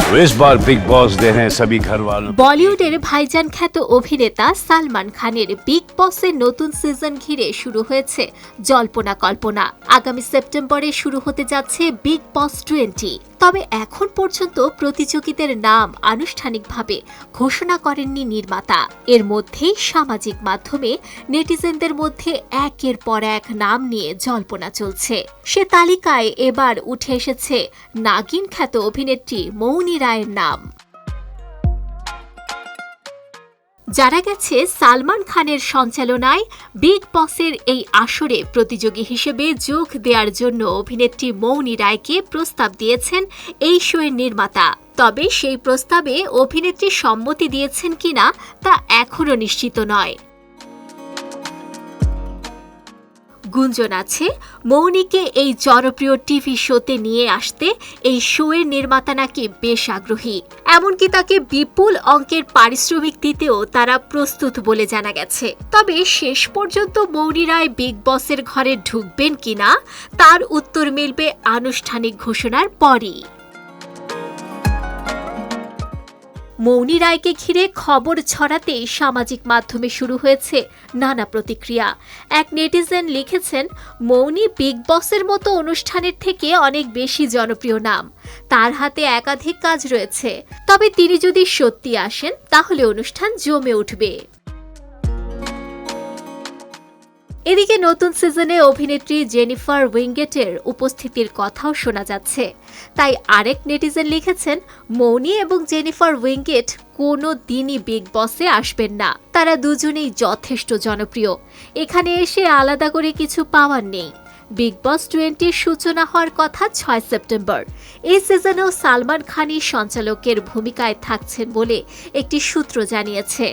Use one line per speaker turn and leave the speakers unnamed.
तो इस बार big boss दे हैं सभी घर वालों।
বলিউডের ভাইজান খ্যাত অভিনেতা সালমান খানের বিগ বসের নতুন সিজন ঘিরে শুরু হয়েছে জল্পনা কল্পনা। আগামী সেপ্টেম্বরে শুরু হতে যাচ্ছে বিগ বস 20। তবে এখন পর্যন্ত প্রতিযোগীদের নাম আনুষ্ঠানিকভাবে ঘোষণা করেননি নির্মাতা। এর মধ্যেই সামাজিক মাধ্যমে নেটিজেনদের মধ্যে একের পর এক নাম নিয়ে জল্পনা চলছে। সে তালিকায় এবার উঠে এসেছে নাগিন খ্যাত অভিনেত্রী মৌনি রায়ের নাম। জানা গেছে সালমান খানের সঞ্চালনায় বিগ বসের এই আসরে প্রতিযোগী হিসেবে যোগ দেওয়ার জন্য অভিনেত্রী মৌনি রায়কে প্রস্তাব দিয়েছেন এই শোয়ের নির্মাতা। তবে সেই প্রস্তাবে অভিনেত্রী সম্মতি দিয়েছেন কিনা তা এখনও নিশ্চিত নয়। গুঞ্জন আছে মৌনিকে এই জনপ্রিয় টিভি শোতে নিয়ে আসতে এই শোয়ের নির্মাতা নাকি বেশ আগ্রহী। এমনকি তাকে বিপুল অঙ্কের পারিশ্রমিক দিতেও তারা প্রস্তুত বলে জানা গেছে। তবে শেষ পর্যন্ত মৌনি রায় বিগ বসের ঘরে ঢুকবেন কিনা তার উত্তর মিলবে আনুষ্ঠানিক ঘোষণার পরই। মৌনি রায়কে ঘিরে খবর ছড়াতেই সামাজিক মাধ্যমে শুরু হয়েছে নানা প্রতিক্রিয়া। এক নেটিজেন লিখেছেন, মৌনি বিগ বসের মতো অনুষ্ঠানের থেকে অনেক বেশি জনপ্রিয় নাম। তার হাতে একাধিক কাজ রয়েছে। তবে তিনি যদি সত্যি আসেন তাহলে অনুষ্ঠান জমে উঠবে। এদিকে নতুন সিজনে অভিনেত্রী জেনিফার উইঙ্গেটের উপস্থিতির কথাও শোনা যাচ্ছে। তাই আরেক নেটিজেন লিখেছেন, মৌনি এবং জেনিফার উইঙ্গেট কোনো দিনই বিগ বসে আসবেন না। তারা দুজনেই যথেষ্ট জনপ্রিয়। এখানে এসে আলাদা করে কিছু পাওয়ার নেই। বিগ বস 20 সূচনা হওয়ার কথা 6 সেপ্টেম্বর। এই সিজনেও সালমান খানই সঞ্চালকের ভূমিকায় থাকছেন বলে একটি সূত্র জানিয়েছে।